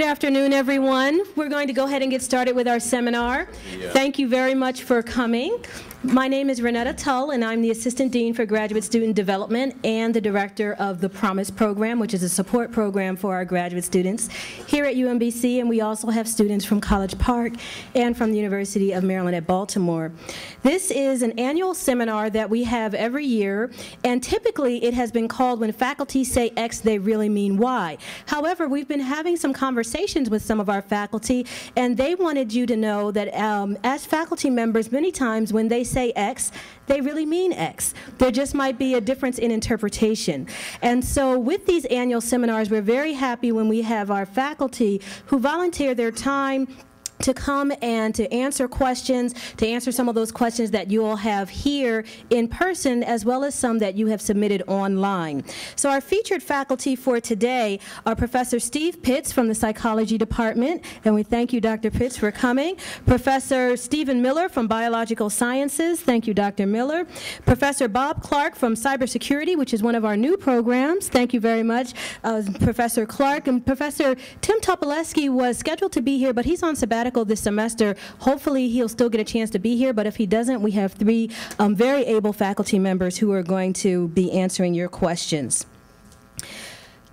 Good afternoon, everyone. We're going to go ahead and get started with our seminar. Thank you very much for coming. My name is Renetta Tull, and I'm the Assistant Dean for Graduate Student Development and the Director of the PROMISE program, which is a support program for our graduate students here at UMBC, and we also have students from College Park and from the University of Maryland at Baltimore. This is an annual seminar that we have every year, and typically it has been called When Faculty Say X, They Really Mean Y. However, we've been having some conversations with some of our faculty, and they wanted you to know that as faculty members, many times when they say X, they really mean X. There just might be a difference in interpretation. And so with these annual seminars, we're very happy when we have our faculty who volunteer their time to come and to answer questions, to answer some of those questions that you all have here in person, as well as some that you have submitted online. So our featured faculty for today are Professor Steve Pitts from the Psychology Department, and we thank you, Dr. Pitts, for coming. Professor Stephen Miller from Biological Sciences, thank you, Dr. Miller. Professor Bob Clark from Cybersecurity, which is one of our new programs, thank you very much, Professor Clark. And Professor Timmie Topoleski was scheduled to be here, but he's on sabbatical this semester. Hopefully he'll still get a chance to be here, but if he doesn't, we have three very able faculty members who are going to be answering your questions.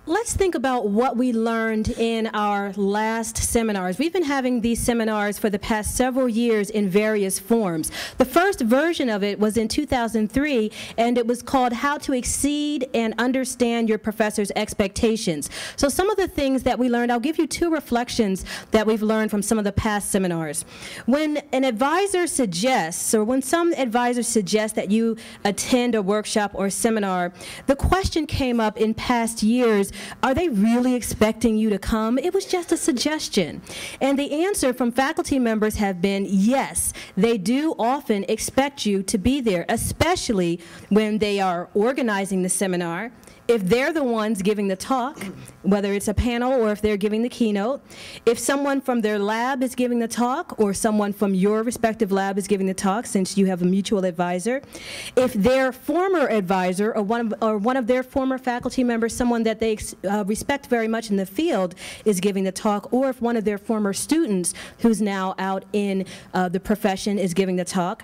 Let's think about what we learned in our last seminars. We've been having these seminars for the past several years in various forms. The first version of it was in 2003, and it was called How to Exceed and Understand Your Professor's Expectations. So some of the things that we learned, I'll give you two reflections that we've learned from some of the past seminars. When an advisor suggests, or when some advisors suggest that you attend a workshop or seminar, the question came up in past years, are they really expecting you to come? It was just a suggestion. And the answer from faculty members have been yes, they do often expect you to be there, especially when they are organizing the seminar. If they're the ones giving the talk, whether it's a panel or if they're giving the keynote, if someone from their lab is giving the talk or someone from your respective lab is giving the talk, since you have a mutual advisor, if their former advisor or one of their former faculty members, someone that they respect very much in the field, is giving the talk, or if one of their former students who's now out in the profession is giving the talk,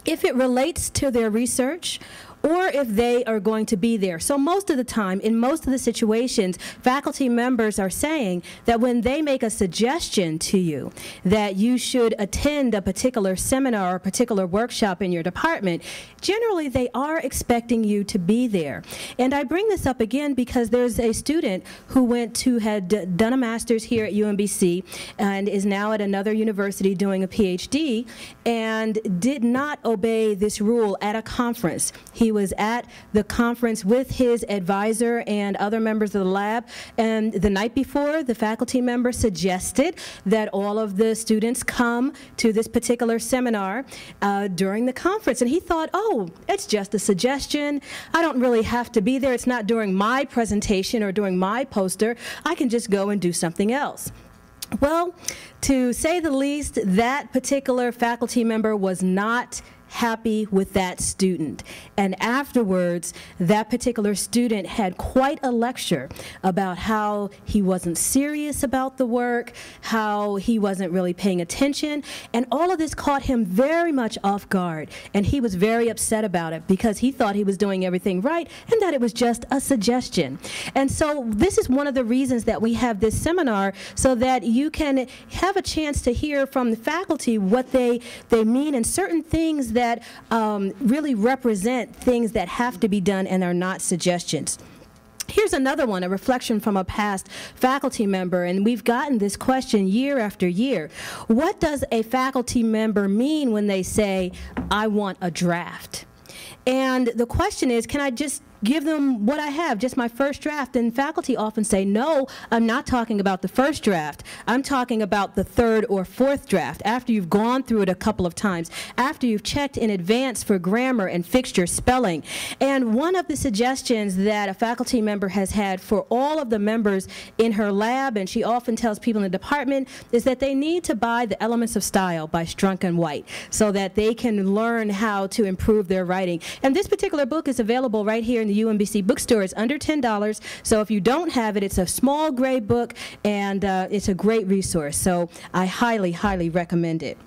if it relates to their research, or if they are going to be there. So most of the time, in most of the situations, faculty members are saying that when they make a suggestion to you that you should attend a particular seminar or a particular workshop in your department, generally they are expecting you to be there. And I bring this up again because there's a student who had done a master's here at UMBC and is now at another university doing a PhD and did not obey this rule at a conference. He was at the conference with his advisor and other members of the lab, and the night before, the faculty member suggested that all of the students come to this particular seminar during the conference, and he thought, oh, it's just a suggestion. I don't really have to be there. It's not during my presentation or during my poster. I can just go and do something else. Well, to say the least, that particular faculty member was not happy with that student. And afterwards, that particular student had quite a lecture about how he wasn't serious about the work, how he wasn't really paying attention, and all of this caught him very much off guard. And he was very upset about it because he thought he was doing everything right and that it was just a suggestion. And so this is one of the reasons that we have this seminar, so that you can have a chance to hear from the faculty what they mean, and certain things that really represent things that have to be done and are not suggestions. Here's another one, a reflection from a past faculty member, and we've gotten this question year after year. What does a faculty member mean when they say, I want a draft? And the question is, can I just give them what I have, just my first draft? And faculty often say, no, I'm not talking about the first draft. I'm talking about the third or fourth draft, after you've gone through it a couple of times, after you've checked in advance for grammar and fixed your spelling. And one of the suggestions that a faculty member has had for all of the members in her lab, and she often tells people in the department, is that they need to buy The Elements of Style by Strunk and White so that they can learn how to improve their writing. And this particular book is available right here in the UMBC bookstore. It's under $10, so if you don't have it, it's a small gray book, and it's a great resource. So I highly, highly recommend it.